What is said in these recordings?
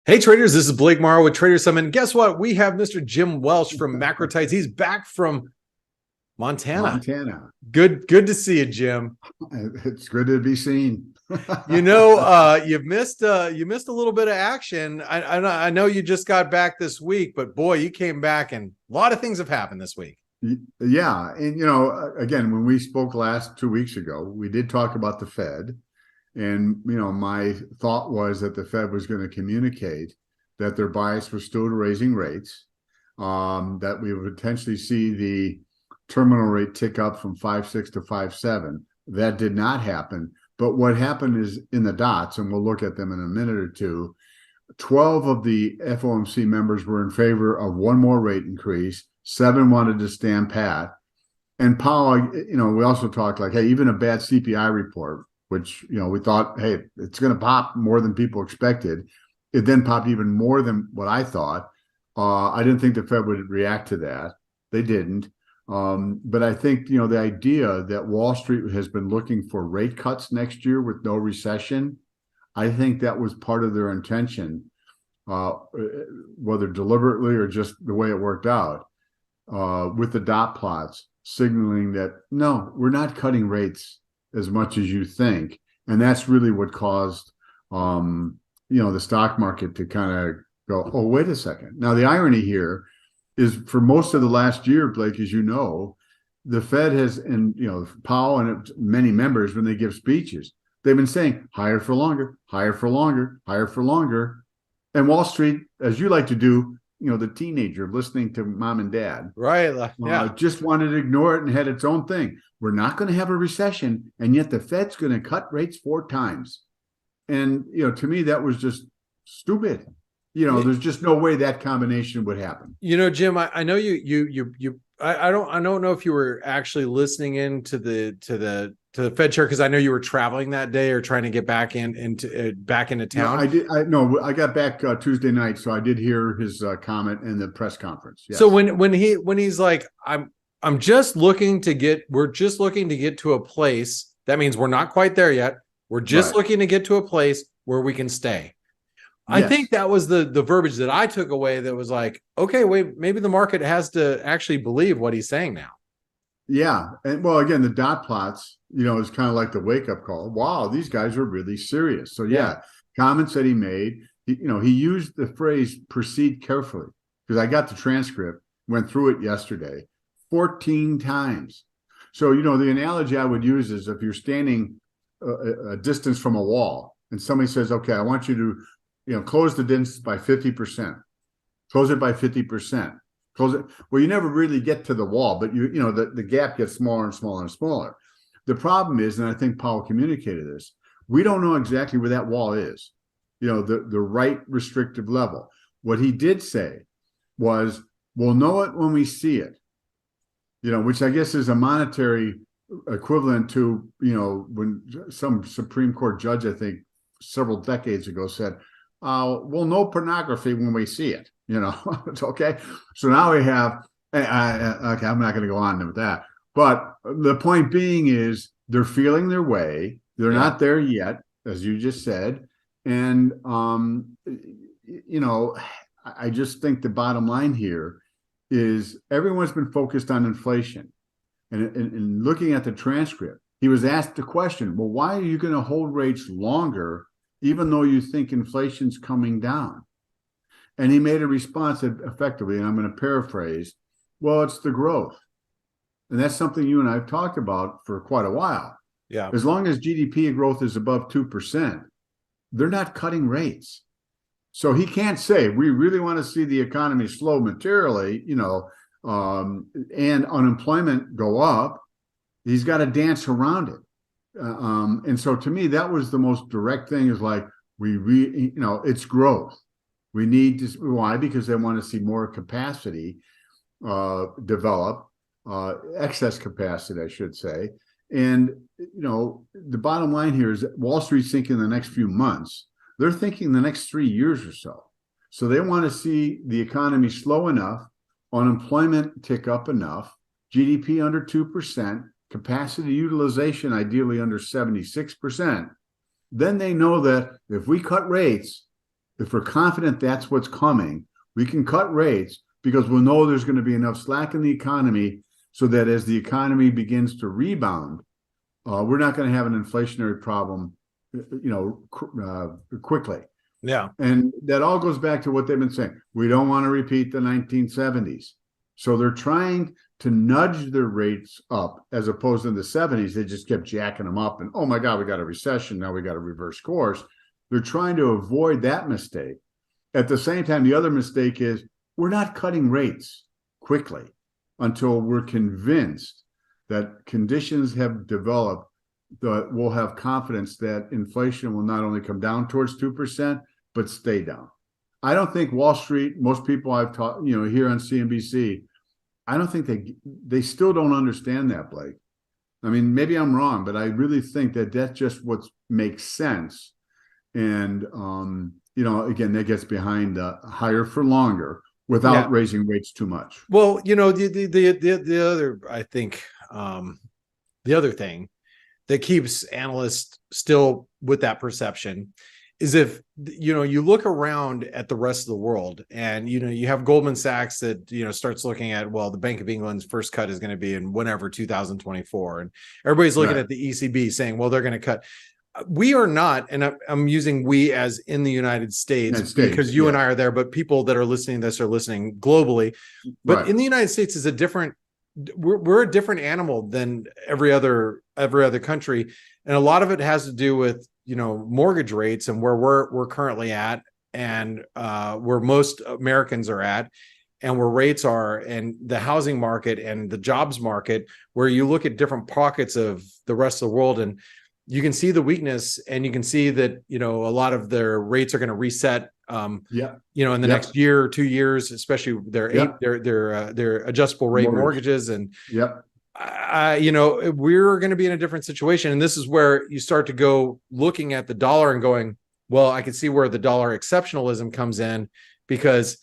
Hey traders, this is Blake Morrow with Trader Summit. And guess what? We have Mr. Jim Welsh from Macro Tides. He's back from Montana. Good to see you, Jim. It's good to be seen. You missed a little bit of action. I know you just got back this week, but boy, you came back and a lot of things have happened this week. Yeah, and again, when we spoke last 2 weeks ago, we did talk about the Fed. And, my thought was that the Fed was going to communicate that their bias was still to raising rates, that we would potentially see the terminal rate tick up from 5.6 to 5.7. That did not happen. But what happened is in the dots, and we'll look at them in a minute or two, 12 of the FOMC members were in favor of one more rate increase. 7 wanted to stand pat. And Powell, we also talked like, hey, even a bad CPI report, which, we thought, hey, it's going to pop more than people expected. It then popped even more than what I thought. I didn't think the Fed would react to that. They didn't. But I think, the idea that Wall Street has been looking for rate cuts next year with no recession, I think that was part of their intention, whether deliberately or just the way it worked out, with the dot plots signaling that, no, we're not cutting rates as much as you think. And that's really what caused, the stock market to kind of go, oh, wait a second. Now, the irony here is for most of the last year, Blake, as you know, the Fed has, and, Powell and many members, when they give speeches, they've been saying higher for longer, higher for longer, higher for longer. And Wall Street, as you like to do, the teenager listening to mom and dad, right? Yeah, just wanted to ignore it and had its own thing. We're not going to have a recession, and yet the Fed's going to cut rates 4 times. And to me, that was just stupid. There's just no way that combination would happen. Jim, I know I don't know if you were actually listening in to the Fed chair, because I know you were traveling that day or trying to get back into town. No, I did. I got back Tuesday night, so I did hear his comment in the press conference. Yes. So when he's like, we're just looking to get to a place. That means we're not quite there yet. We're just looking to get to a place where we can stay. Yes. I think that was the verbiage that I took away. That was like, okay, wait, maybe the market has to actually believe what he's saying now. Yeah. And well, again, the dot plots, is kind of like the wake up call. Wow, these guys are really serious. So yeah, comments that he made, he used the phrase proceed carefully, because I got the transcript, went through it yesterday 14 times. So, the analogy I would use is if you're standing a distance from a wall and somebody says, okay, I want you to, close the distance by 50%, close it by 50%. Close it. Well, you never really get to the wall, but the gap gets smaller and smaller and smaller. The problem is, and I think Powell communicated this, we don't know exactly where that wall is, the right restrictive level. What he did say was, we'll know it when we see it, which I guess is a monetary equivalent to, when some Supreme Court judge, I think several decades ago, said, we'll know pornography when we see it. It's okay. So now we have, okay, I'm not going to go on with that. But the point being is they're feeling their way. They're not there yet, as you just said. And, I just think the bottom line here is everyone's been focused on inflation. And looking at the transcript, he was asked the question, well, why are you going to hold rates longer, even though you think inflation's coming down? And he made a response that effectively, and I'm going to paraphrase, well, it's the growth. And that's something you and I have talked about for quite a while. Yeah. As long as GDP growth is above 2%, they're not cutting rates. So he can't say, we really want to see the economy slow materially, and unemployment go up. He's got to dance around it. And so to me, that was the most direct thing, is like, it's growth. We need to, why? Because they want to see more capacity develop, excess capacity, I should say. And, the bottom line here is that Wall Street's thinking the next few months. They're thinking the next 3 years or so. So they want to see the economy slow enough, unemployment tick up enough, GDP under 2%, capacity utilization ideally under 76%. Then they know that if we cut rates, if we're confident that's what's coming, we can cut rates because we'll know there's going to be enough slack in the economy so that as the economy begins to rebound, we're not going to have an inflationary problem, quickly. Yeah. And that all goes back to what they've been saying. We don't want to repeat the 1970s. So they're trying to nudge their rates up as opposed to the 70s. They just kept jacking them up and, oh my God, we got a recession. Now we got to reverse course. They're trying to avoid that mistake. At the same time, the other mistake is we're not cutting rates quickly until we're convinced that conditions have developed that we'll have confidence that inflation will not only come down towards 2%, but stay down. I don't think Wall Street, most people I've taught, here on CNBC, I don't think they still don't understand that, Blake. I mean, maybe I'm wrong, but I really think that that's just what makes sense. And, again, that gets behind higher for longer without raising rates too much. Well, the other, I think, the other thing that keeps analysts still with that perception is if, you look around at the rest of the world and, you have Goldman Sachs that, starts looking at, well, the Bank of England's first cut is going to be in whenever 2024. And everybody's looking at the ECB saying, well, they're going to cut. We are not, and I'm using we as in the United States because you and I are there, but people that are listening to this are listening globally. But in the United States is a different, we're a different animal than every other country. And a lot of it has to do with, mortgage rates and where we're currently at and where most Americans are at and where rates are and the housing market and the jobs market, where you look at different pockets of the rest of the world and you can see the weakness and you can see that, a lot of their rates are going to reset, in the next year or 2 years, especially their adjustable rate mortgages. And, we're going to be in a different situation. And this is where you start to go looking at the dollar and going, well, I can see where the dollar exceptionalism comes in because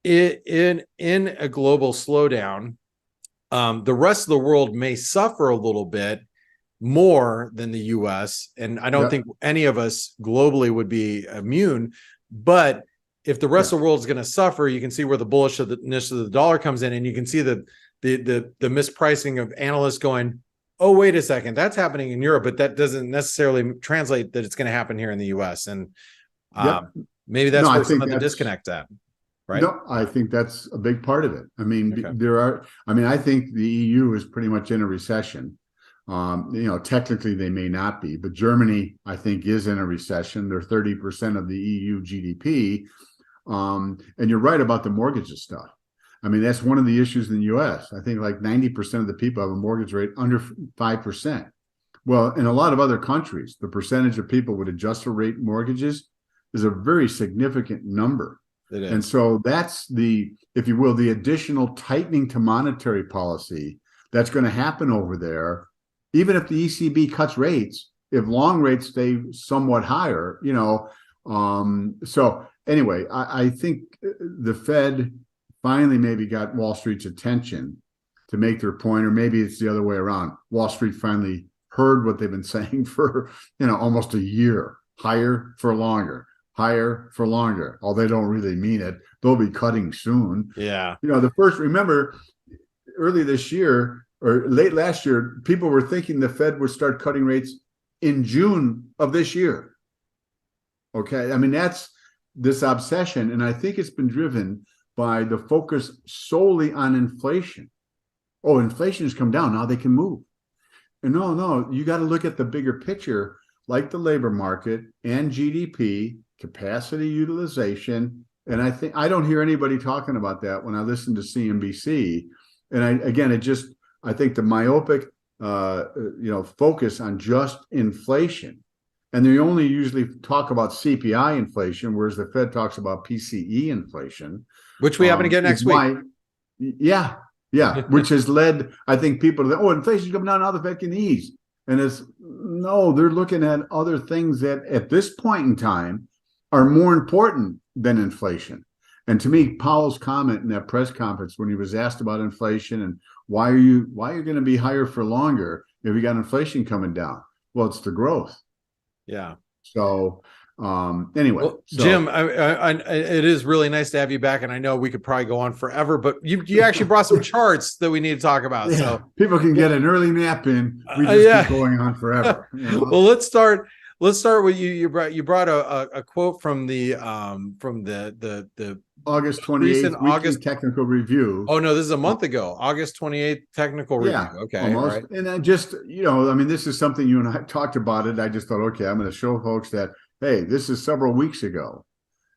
in a global slowdown, the rest of the world may suffer a little bit more than the US. And I don't think any of us globally would be immune. But if the rest of the world is going to suffer, you can see where the bullishness of the dollar comes in. And you can see the mispricing of analysts going, oh, wait a second, that's happening in Europe, but that doesn't necessarily translate that it's going to happen here in the US. And maybe that's where some of the disconnect at. Right. No, I think that's a big part of it. I mean, I think the EU is pretty much in a recession. Technically they may not be, but Germany, I think, is in a recession. They're 30% of the EU GDP. And you're right about the mortgages stuff. I mean, that's one of the issues in the US. I think like 90% of the people have a mortgage rate under 5%. Well, in a lot of other countries, the percentage of people with adjustable rate mortgages is a very significant number. It is. And so that's the, if you will, the additional tightening to monetary policy that's going to happen over there. Even if the ECB cuts rates, if long rates stay somewhat higher, so anyway, I think the Fed finally maybe got Wall Street's attention to make their point, or maybe it's the other way around. Wall Street finally heard what they've been saying for, almost a year. Higher for longer, higher for longer. Although they don't really mean it. They'll be cutting soon. Yeah. Remember early this year, or late last year, people were thinking the Fed would start cutting rates in June of this year. Okay. I mean, that's this obsession. And I think it's been driven by the focus solely on inflation. Oh, inflation has come down. Now they can move. And no, you got to look at the bigger picture, like the labor market and GDP, capacity utilization. And I don't hear anybody talking about that when I listen to CNBC. And I think the myopic, focus on just inflation, and they only usually talk about CPI inflation, whereas the Fed talks about PCE inflation, which we happen to get next week. Which has led, I think, people to think, oh, inflation's coming down, now the Fed can ease. And they're looking at other things that at this point in time are more important than inflation. And to me, Powell's comment in that press conference when he was asked about inflation and why are you going to be higher for longer if you got inflation coming down? Well, it's the growth. Yeah. So, Anyway, Well, so Jim, it is really nice to have you back, and I know we could probably go on forever, but you actually brought some charts that we need to talk about. yeah, So, people can get an early nap in. We just keep yeah. going on forever. Well, let's start. Let's start with you. You brought a quote from the August recent 28th weekly August. technical review. Oh no, this is a month ago. August 28th technical review. Yeah, Okay, all almost. right. And I just, I mean, this is something you and I talked about it. I just thought, okay, I'm going to show folks that, hey, this is several weeks ago.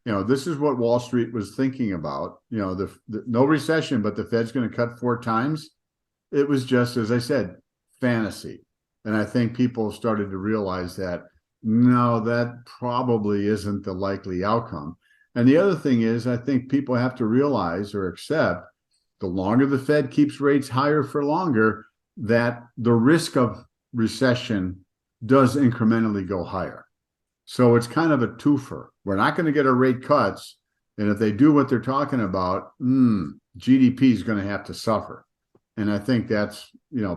This is what Wall Street was thinking about. The no recession, but the Fed's going to cut 4 times. It was just, as I said, fantasy. And I think people started to realize that, no, that probably isn't the likely outcome. And the other thing is, I think people have to realize or accept the longer the Fed keeps rates higher for longer, that the risk of recession does incrementally go higher. So it's kind of a twofer. We're not going to get our rate cuts. And if they do what they're talking about, GDP is going to have to suffer. And I think that's,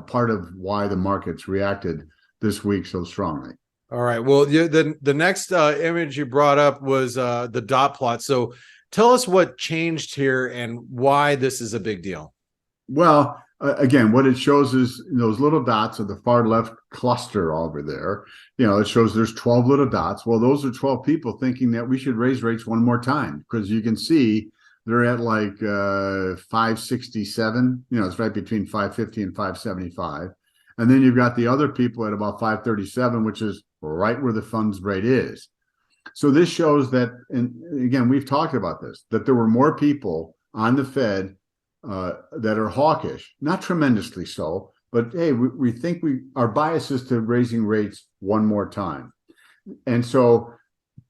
part of why the markets reacted this week so strongly. All right. Well, the next image you brought up was the dot plot. So tell us what changed here and why this is a big deal. Well, again, what it shows is those little dots of the far left cluster over there. It shows there's 12 little dots. Well, those are 12 people thinking that we should raise rates one more time, because you can see they're at like 567. It's right between 550 and 575. And then you've got the other people at about 537, which is right where the funds rate is. So this shows that, and again, we've talked about this, that there were more people on the Fed that are hawkish, not tremendously so, but hey, we think our bias is to raising rates one more time. And so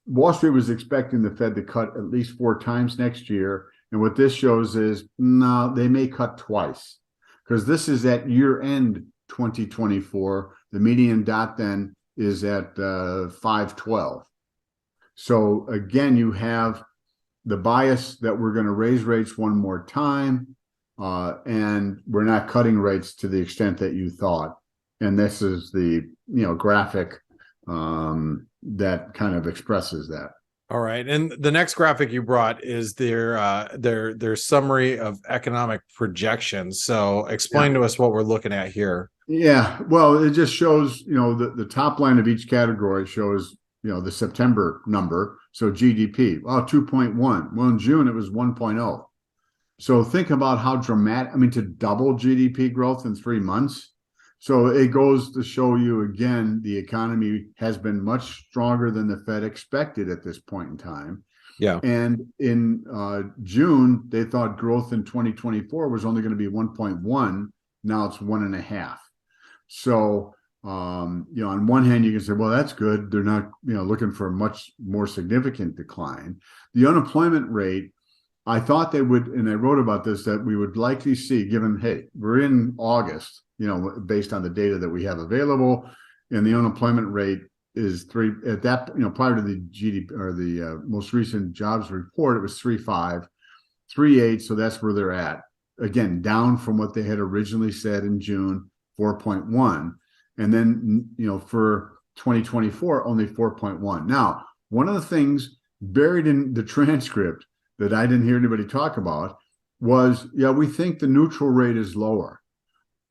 Wall Street was expecting the Fed to cut at least 4 times next year. And what this shows is, no, they may cut twice, because this is at year end 2024. The median dot then is at 512. So again, you have the bias that we're going to raise rates one more time. And we're not cutting rates to the extent that you thought. And this is the graphic that kind of expresses that. All right. And the next graphic you brought is their summary of economic projections. So explain to us what we're looking at here. Yeah. Well, it just shows, the top line of each category shows, the September number. So GDP, 2.1. Well, in June, it was 1.0. So think about how dramatic, to double GDP growth in 3 months. So it goes to show you again, the economy has been much stronger than the Fed expected at this point in time. Yeah. And in June, they thought growth in 2024 was only going to be 1.1. Now it's 1.5. So, on one hand, you can say, well, that's good. They're not, looking for a much more significant decline. The unemployment rate, I thought they would, and I wrote about this, that we would likely see, given, hey, we're in August, based on the data that we have available, and the unemployment rate is 3 at that, prior to the GDP or the most recent jobs report, it was 3.5, 3.8. So that's where they're at. Again, down from what they had originally said in June, 4.1. And then, for 2024, only 4.1. Now, one of the things buried in the transcript that I didn't hear anybody talk about was, we think the neutral rate is lower.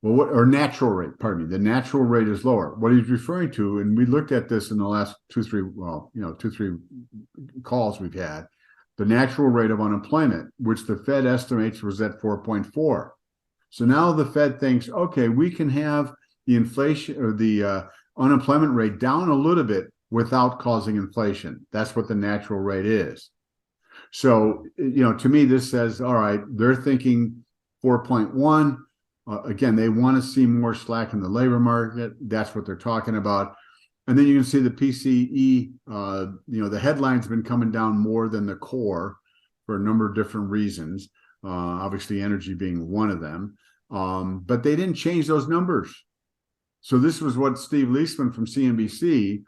Well, or natural rate, pardon me, the natural rate is lower. What he's referring to, and we looked at this in the last 2-3 calls we've had, the natural rate of unemployment, which the Fed estimates was at 4.4. So now the Fed thinks, okay, we can have the inflation or the unemployment rate down a little bit without causing inflation. That's what the natural rate is. So, to me, this says, all right, they're thinking 4.1. Again, they want to see more slack in the labor market. That's what they're talking about. And then you can see the PCE, the headline's been coming down more than the core for a number of different reasons. Obviously, energy being one of them. But they didn't change those numbers. So this was what Steve Leisman from CNBC,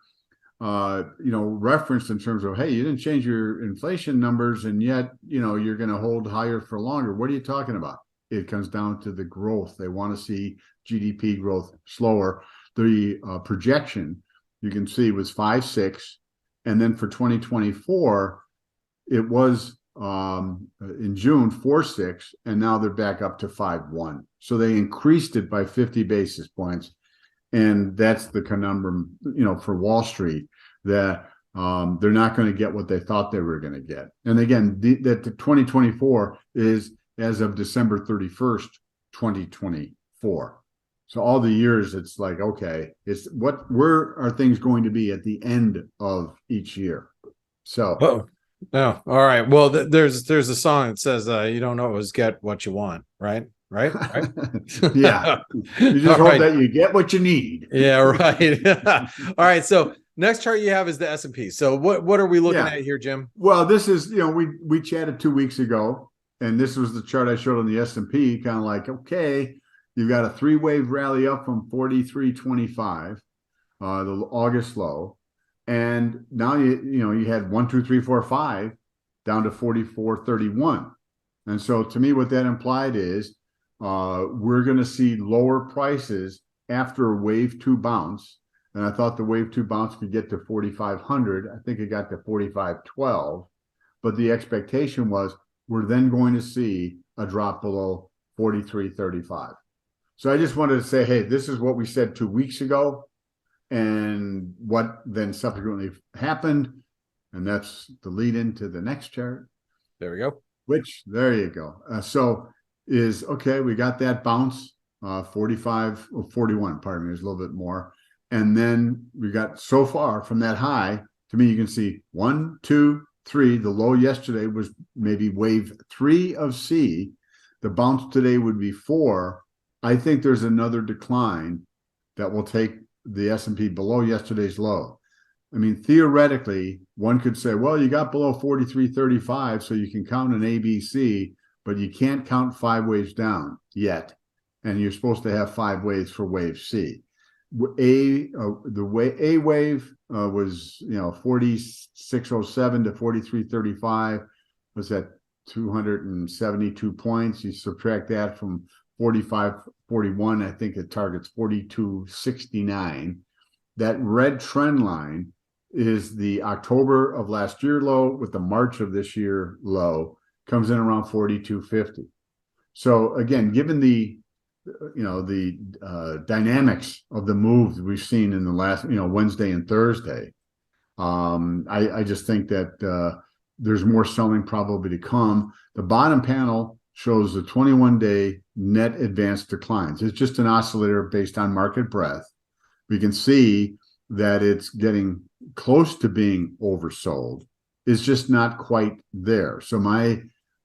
referenced in terms of, hey, you didn't change your inflation numbers, and yet, you're going to hold higher for longer. What are you talking about? It comes down to the growth. They want to see GDP growth slower. The projection, you can see, was 5.6, And then for 2024, it was in June 4.6, and now they're back up to 5.1. So they increased it by 50 basis points. And that's the conundrum, for Wall Street, that they're not going to get what they thought they were going to get. And again, that the 2024 is as of December 31st, 2024. So all the years, it's like, okay, where are things going to be at the end of each year? So, no, all right. Well, there's a song that says, "You don't always get what you want," right? Right. Yeah. You just hope that you get what you need. Yeah, right. All right. So next chart you have is the S&P. So what are we looking at here, Jim? Well, this is, we chatted 2 weeks ago, and this was the chart I showed on the S&P, kind of like, okay, you've got a 3-wave rally up from 43.25, the August low. And now you had 1, 2, 3, 4, 5 down to 44.31. And so to me, what that implied is we're going to see lower prices after a wave 2 bounce. And I thought the wave 2 bounce could get to 4,500. I think it got to 45.12. But the expectation was we're then going to see a drop below 43.35. So I just wanted to say, hey, this is what we said 2 weeks ago, and what then subsequently happened. And that's the lead into the next chart. There we go. There you go. Okay, we got that bounce, 45 or 41, pardon me, there's a little bit more. And then we got so far from that high, to me, you can see 1, 2, 3. The low yesterday was maybe wave 3 of C. The bounce today would be 4. I think there's another decline that will take the S&P below yesterday's low. I mean, theoretically, one could say, well, you got below 43.35, so you can count an ABC, but you can't count 5 waves down yet. And you're supposed to have 5 waves for wave C. A wave was 46.07 to 43.35. Was that 272 points? You subtract that from 45.41. I think it targets 42.69. That red trend line is the October of last year low with the March of this year low, comes in around 42.50. So again, given the dynamics of the moves we've seen in the last, Wednesday and Thursday, I just think that there's more selling probably to come. The bottom panel shows the 21-day net advanced declines. It's just an oscillator based on market breadth. We can see that it's getting close to being oversold. It's just not quite there. So my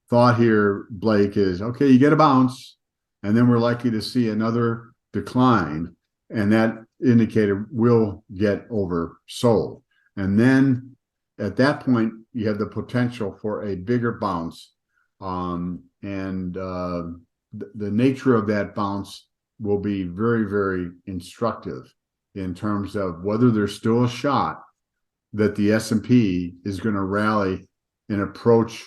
thought here, Blake, is, okay, you get a bounce, and then we're likely to see another decline, and that indicator will get oversold. And then at that point, you have the potential for a bigger bounce. The nature of that bounce will be very, very instructive in terms of whether there's still a shot that the S&P is going to rally and approach.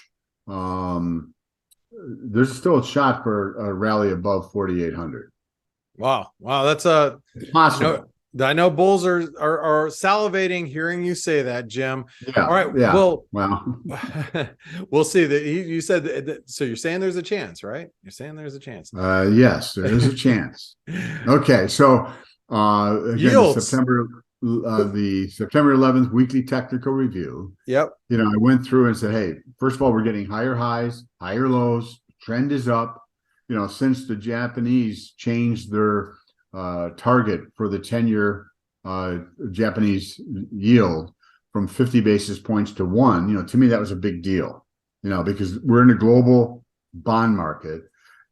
There's still a shot for a rally above 4,800. Wow, that's possible. I know bulls are salivating hearing you say that, Jim. Yeah. All right. Yeah. Well, we'll see that you said that, so you're saying there's a chance, right? You're saying there's a chance. Yes, there is a chance. Okay. So again, the September 11th weekly technical review. Yep. I went through and said, hey, first of all, we're getting higher highs, higher lows. Trend is up. Since the Japanese changed their target for the 10-year Japanese yield from 50 basis points to 1, to me, that was a big deal, because we're in a global bond market.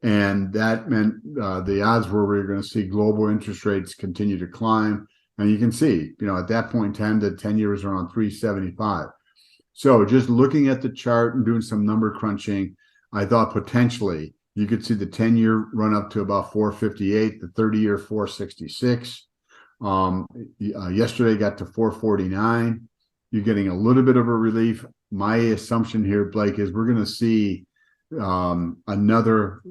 And that meant the odds were we were going to see global interest rates continue to climb. And you can see, at that point in time, the 10 years are on 375. So just looking at the chart and doing some number crunching, I thought potentially you could see the 10-year run up to about 458, the 30-year 466. Yesterday got to 449. You're getting a little bit of a relief. My assumption here, Blake, is we're going to see another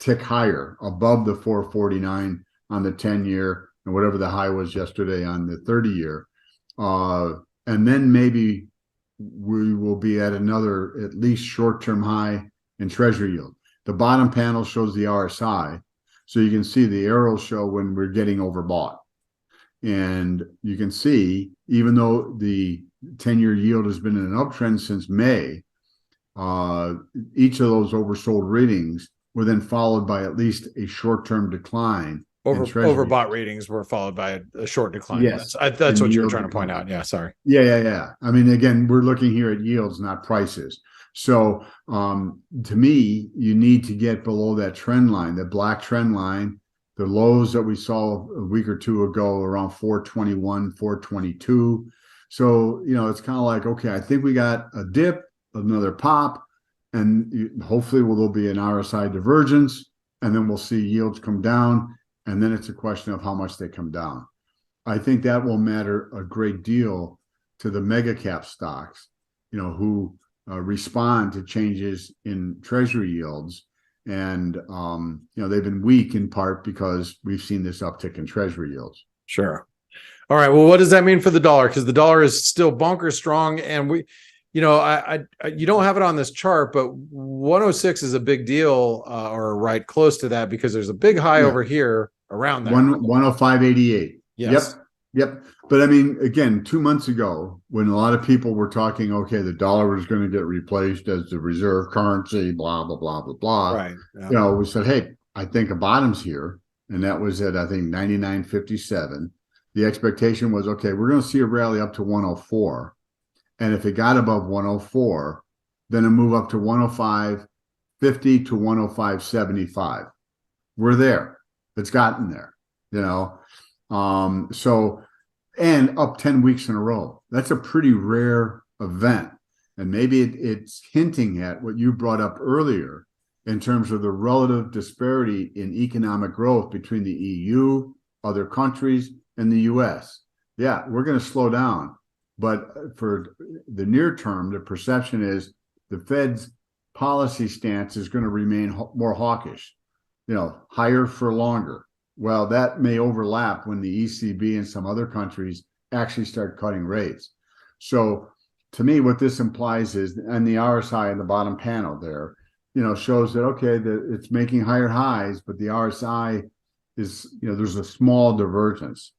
tick higher above the 449 on the 10-year and whatever the high was yesterday on the 30-year. and then maybe we will be at another at least short-term high in Treasury yield. The bottom panel shows the RSI, so you can see the arrows show when we're getting overbought. And you can see, even though the 10-year yield has been in an uptrend since May, each of those oversold readings were then followed by at least a short-term decline. Overbought readings were followed by a short decline. Yes. That's what you were trying to point out. Yeah, sorry. Yeah. I mean, again, we're looking here at yields, not prices. So to me, you need to get below that trend line, the black trend line, the lows that we saw a week or two ago around 421, 422. So, it's kind of like, okay, I think we got a dip, another pop, and hopefully there'll be an RSI divergence, and then we'll see yields come down. And then it's a question of how much they come down. I think that will matter a great deal to the mega cap stocks, who respond to changes in Treasury yields. And, they've been weak in part because we've seen this uptick in Treasury yields. Sure. All right. Well, what does that mean for the dollar? Because the dollar is still bunker strong. And you don't have it on this chart, but 106 is a big deal, or right close to that, because there's a big high over here around that. 105.88. Yes. Yep. But I mean, again, 2 months ago, when a lot of people were talking, okay, the dollar was going to get replaced as the reserve currency, blah, blah, blah, blah, blah. Right. Yeah. We said, hey, I think a bottom's here. And that was at, I think, 99.57. The expectation was, okay, we're going to see a rally up to 104. And if it got above 104, then a move up to 105.50 to 105.75. We're there. It's gotten there, So, and up 10 weeks in a row. That's a pretty rare event. And maybe it's hinting at what you brought up earlier in terms of the relative disparity in economic growth between the EU, other countries, and the US. Yeah, we're going to slow down. But for the near term, the perception is the Fed's policy stance is going to remain more hawkish, higher for longer. Well, that may overlap when the ECB and some other countries actually start cutting rates. So to me, what this implies is, and the RSI in the bottom panel there, shows that, okay, that it's making higher highs, but the RSI is, there's a small divergence.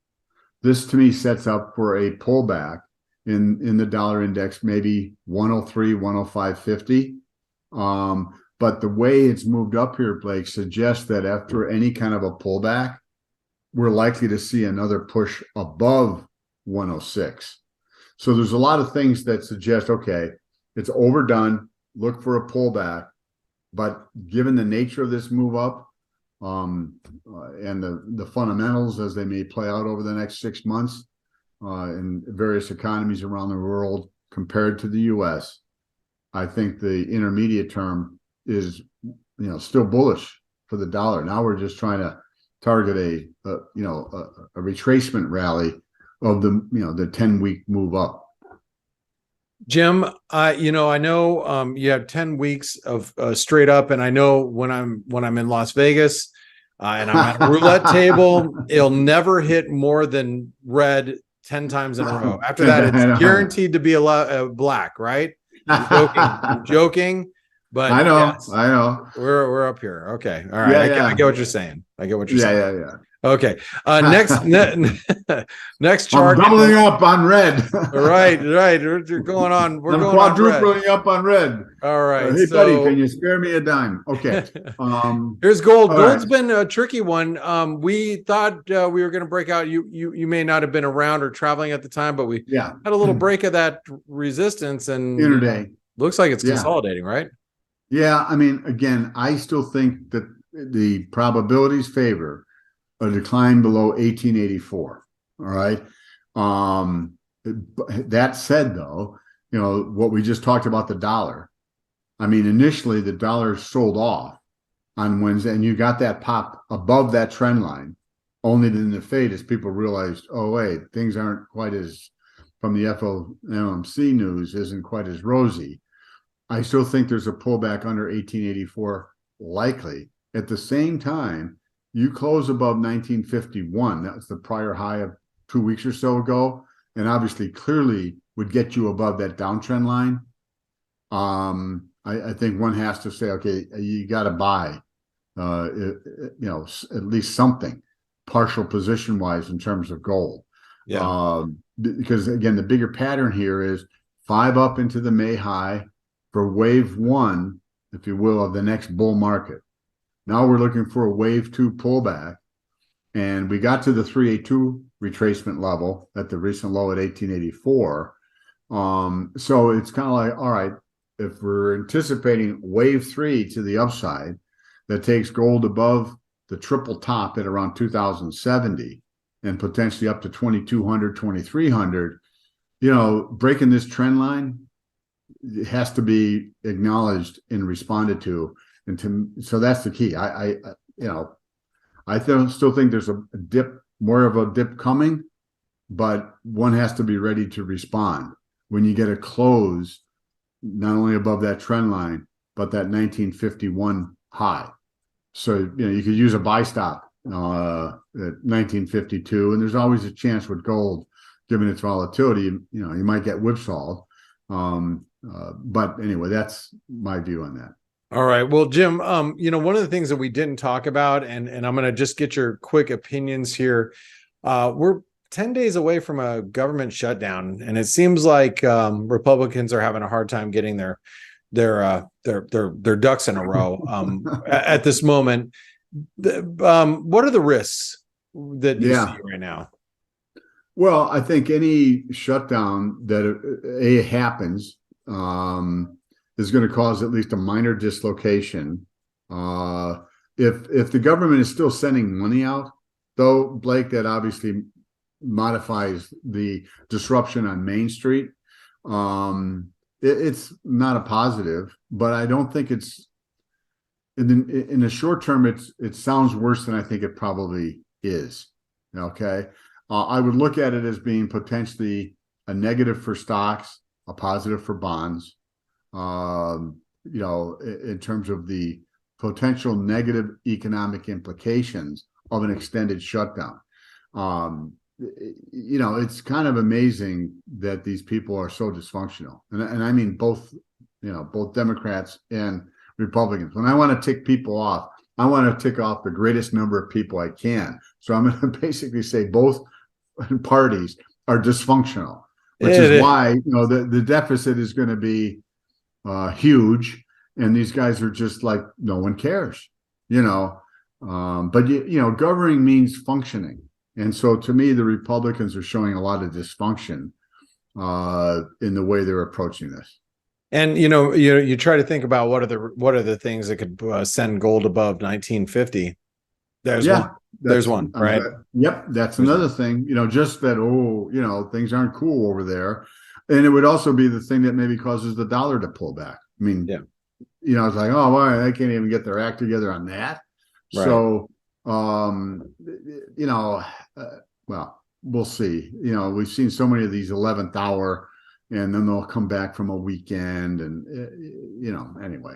This to me sets up for a pullback in the dollar index, maybe 103, 105.50. But the way it's moved up here, Blake, suggests that after any kind of a pullback, we're likely to see another push above 106. So there's a lot of things that suggest, okay, it's overdone, look for a pullback. But given the nature of this move up, and the fundamentals as they may play out over the next 6 months in various economies around the world compared to the U.S., I think the intermediate term is, still bullish for the dollar. Now we're just trying to target a retracement rally of the 10-week move up. Jim, I know you have 10 weeks of straight up, and I know when I'm in Las Vegas and I'm at a roulette table, it'll never hit more than red 10 times in a row. After that, it's guaranteed to be black, right? I'm joking, but I know, yes, I know. We're up here. Okay, all right. I get what you're saying. Yeah. Okay. Next chart. I'm doubling up on red. Right. You're going on. I'm quadrupling up on red. All right. Hey, buddy, can you spare me a dime? Okay. Here's gold. Gold's right. been a tricky one. We thought we were going to break out. You may not have been around or traveling at the time, but we had a little break of that resistance, and interday looks like it's consolidating, right? Yeah. I mean, again, I still think that the probabilities favor a decline below 1884. All right. That said, though, what we just talked about the dollar. I mean, initially the dollar sold off on Wednesday, and you got that pop above that trend line. Only then the fade as people realized, oh wait, things aren't quite as, from the FOMC news, isn't quite as rosy. I still think there's a pullback under 1884 likely. At the same time, you close above 1951. That was the prior high of 2 weeks or so ago. And obviously, clearly, would get you above that downtrend line, I think one has to say, okay, you got to buy, at least something partial position wise in terms of gold. Yeah. Because again, the bigger pattern here is 5 up into the May high for wave 1, if you will, of the next bull market. Now we're looking for a wave 2 pullback, and we got to the 382 retracement level at the recent low at 1884. So it's kind of like, all right, if we're anticipating wave 3 to the upside, that takes gold above the triple top at around 2070 and potentially up to 2200, 2300. Breaking this trend line, it has to be acknowledged and responded to. So that's the key. I still think there's a dip, more of a dip coming, but one has to be ready to respond when you get a close, not only above that trend line, but that 1951 high. So, you could use a buy stop at 1952, and there's always a chance with gold, given its volatility, you might get whipsawed. But anyway, that's my view on that. All right. Well, Jim, one of the things that we didn't talk about, and I'm going to just get your quick opinions here. We're 10 days away from a government shutdown, and it seems like Republicans are having a hard time getting their ducks in a row at this moment. What are the risks that you see right now? Well, I think any shutdown that happens is going to cause at least a minor dislocation. If the government is still sending money out, though, Blake, that obviously modifies the disruption on Main Street. It's not a positive, but I don't think it's in the short term. It sounds worse than I think it probably is. Okay, I would look at it as being potentially a negative for stocks, a positive for bonds. In terms of the potential negative economic implications of an extended shutdown. It's kind of amazing that these people are so dysfunctional. And I mean both Democrats and Republicans. When I want to tick people off, I want to tick off the greatest number of people I can. So I'm going to basically say both parties are dysfunctional, which is why, the deficit is going to be huge. And these guys are just like, no one cares, but governing means functioning. And so to me, the Republicans are showing a lot of dysfunction in the way they're approaching this. And you try to think about what are the things that could send gold above 1950. There's one, right? Yep, that's another thing. Just that things aren't cool over there, and it would also be the thing that maybe causes the dollar to pull back. I mean, it's like, oh, well, they can't even get their act together on that. Right. So, well, we'll see. We've seen so many of these 11th hour, and then they'll come back from a weekend, and anyway.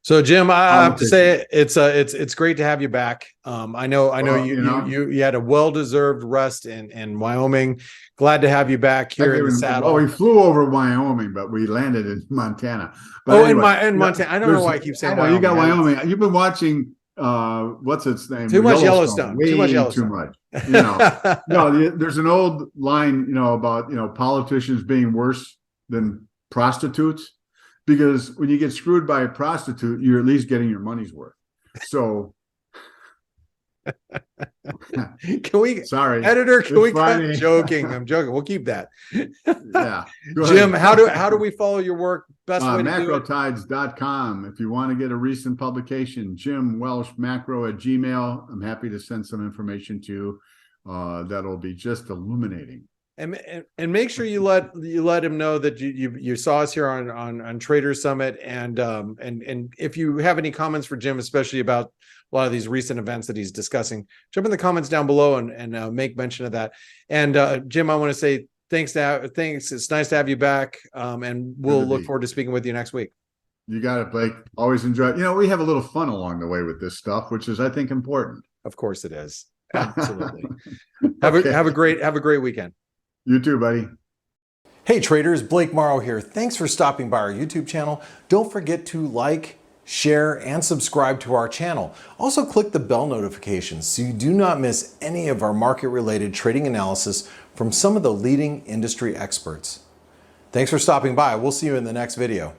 So, Jim, I have to say it's great to have you back. I know you had a well-deserved rest in Wyoming. Glad to have you back here in the saddle. Oh, we flew over Wyoming, but we landed in Montana. But in Montana. I don't know why I keep saying Wyoming. You got Wyoming. You've been watching what's its name? Too much Yellowstone. Too much Yellowstone. Too much. No, there's an old line, about politicians being worse than prostitutes. Because when you get screwed by a prostitute, you're at least getting your money's worth. So, can we? Sorry, editor. Can we? I'm joking. I'm joking. We'll keep that. Yeah, Jim. How do we follow your work? Best way to do it. macrotides.com. If you want to get a recent publication, Jim Welsh Macro at Gmail. I'm happy to send some information to you. That'll be just illuminating. And make sure you let him know that you saw us here on Trader Summit, and if you have any comments for Jim, especially about a lot of these recent events that he's discussing, jump in the comments down below and make mention of that. And Jim, I want to say thanks. It's nice to have you back, and we'll look forward to speaking with you next week. You got it, Blake. Always enjoy. We have a little fun along the way with this stuff, which is, I think, important. Of course, it is. Absolutely. Have a great weekend. You too, buddy. Hey traders, Blake Morrow here. Thanks for stopping by our YouTube channel. Don't forget to like, share, and subscribe to our channel. Also click the bell notifications so you do not miss any of our market-related trading analysis from some of the leading industry experts. Thanks for stopping by. We'll see you in the next video.